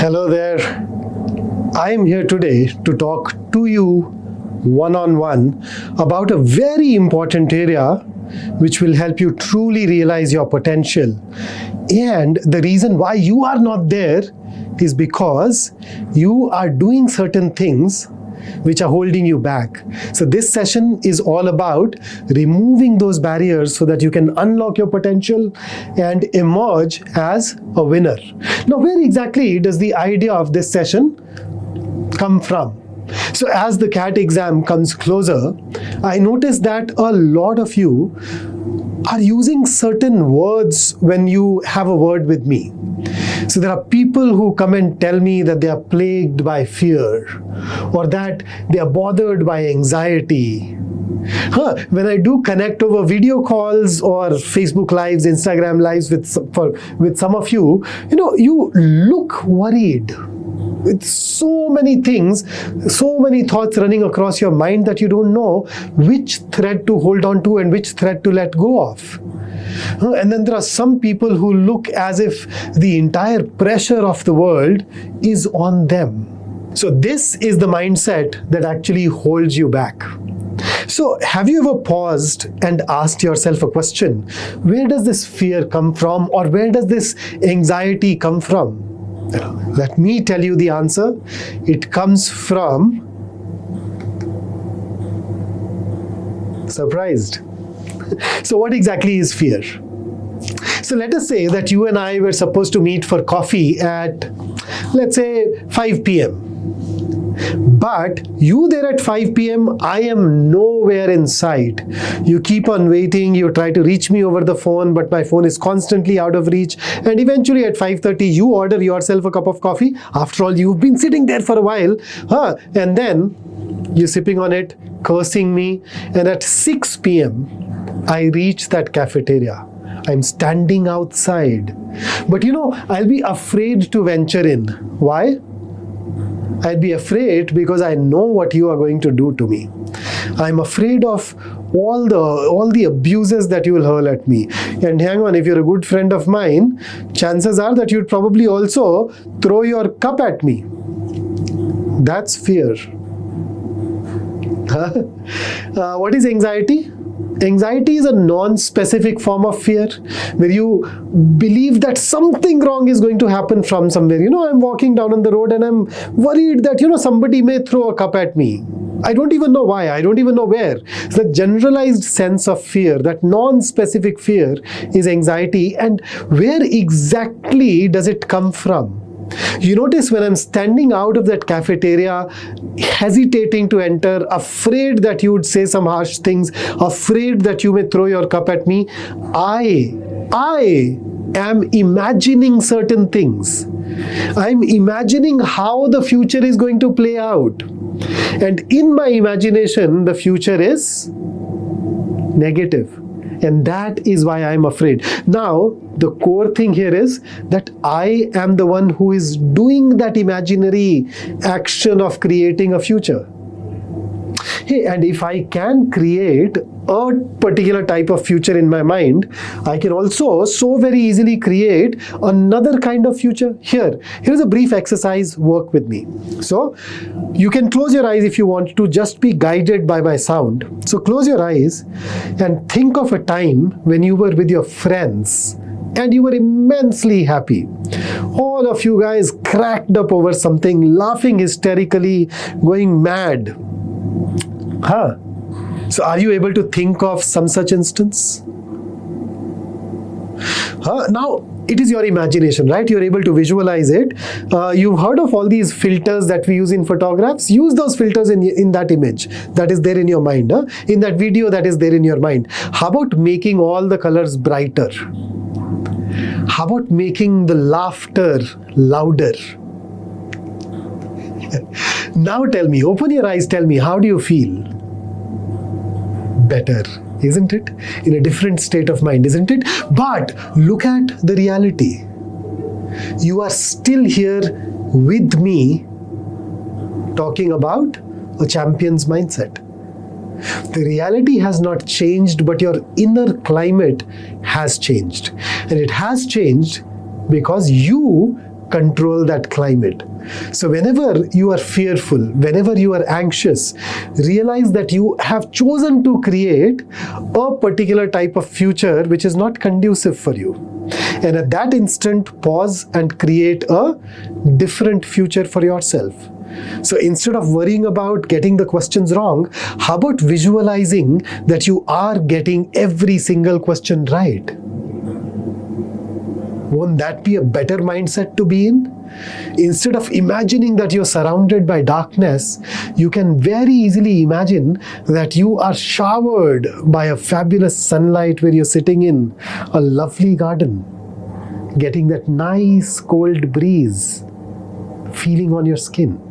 Hello there. I am here today to talk to you one-on-one about a very important area which will help you truly realize your potential. And the reason why you are not there is because you are doing certain things which are holding you back. So this session is all about removing those barriers so that you can unlock your potential and emerge as a winner. Now, where exactly does the idea of this session come from? So as the CAT exam comes closer, I notice that a lot of you are using certain words when you have a word with me. So there are people who come and tell me that they are plagued by fear or that they are bothered by anxiety. When I do connect over video calls or Facebook Lives, Instagram Lives with some of you, you look worried. With so many things, so many thoughts running across your mind that you don't know which thread to hold on to and which thread to let go of. And then there are some people who look as if the entire pressure of the world is on them. So this is the mindset that actually holds you back. So have you ever paused and asked yourself a question? Where does this fear come from, or where does this anxiety come from? Let me tell you the answer. It comes from surprised. So what exactly is fear? So let us say that you and I were supposed to meet for coffee at, let's say, 5 p.m. But you there at 5 p.m., I am nowhere in sight. You keep on waiting, you try to reach me over the phone, but my phone is constantly out of reach. And eventually at 5:30, you order yourself a cup of coffee. After all, you've been sitting there for a while. And then you're sipping on it, cursing me. And at 6 p.m., I reach that cafeteria. I'm standing outside. But I'll be afraid to venture in. Why? I'd be afraid because I know what you are going to do to me. I'm afraid of all the abuses that you will hurl at me. And hang on, if you're a good friend of mine, chances are that you'd probably also throw your cup at me. That's fear. What is anxiety? Anxiety is a non-specific form of fear where you believe that something wrong is going to happen from somewhere. I'm walking down on the road and I'm worried that, somebody may throw a cup at me. I don't even know why. I don't even know where. So the generalized sense of fear, that non-specific fear, is anxiety. And where exactly does it come from? You notice when I'm standing out of that cafeteria, hesitating to enter, afraid that you would say some harsh things, afraid that you may throw your cup at me, I am imagining certain things. I'm imagining how the future is going to play out. And in my imagination, the future is negative. And that is why I'm afraid. Now, the core thing here is that I am the one who is doing that imaginary action of creating a future. Hey, and if I can create a particular type of future in my mind, I can also so very easily create another kind of future. Here's a brief exercise. Work with me. So you can close your eyes if you want to just be guided by my sound. So close your eyes and think of a time when you were with your friends and you were immensely happy. All of you guys cracked up over something, laughing hysterically, going mad. So are you able to think of some such instance? Now, it is your imagination, right? You're able to visualize it. You've heard of all these filters that we use in photographs. Use those filters in that image that is there in your mind, in that video that is there in your mind. How about making all the colors brighter? How about making the laughter louder? Now tell me, open your eyes, tell me, how do you feel? Better, isn't it? In a different state of mind, isn't it? But look at the reality. You are still here with me talking about a champion's mindset. The reality has not changed, but your inner climate has changed. And it has changed because you control that climate. So whenever you are fearful, whenever you are anxious, realize that you have chosen to create a particular type of future which is not conducive for you. And at that instant, pause and create a different future for yourself. So instead of worrying about getting the questions wrong, how about visualizing that you are getting every single question right? Won't that be a better mindset to be in? Instead of imagining that you're surrounded by darkness, you can very easily imagine that you are showered by a fabulous sunlight where you're sitting in a lovely garden, getting that nice cold breeze feeling on your skin.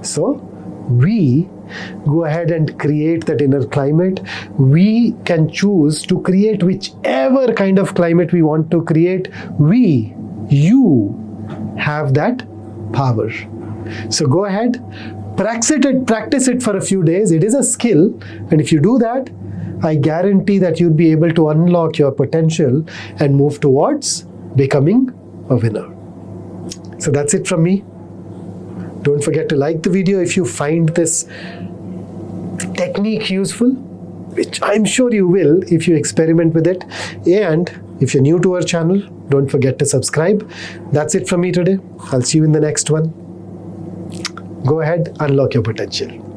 So we go ahead and create that inner climate. We can choose to create whichever kind of climate we want to create. You have that power. So go ahead, practice it for a few days. It is a skill, and if you do that, I guarantee that you'll be able to unlock your potential and move towards becoming a winner. So that's it from me. Don't forget to like the video if you find this technique useful, which I'm sure you will if you experiment with it. And if you're new to our channel, don't forget to subscribe. That's it from me today. I'll see you in the next one. Go ahead, unlock your potential.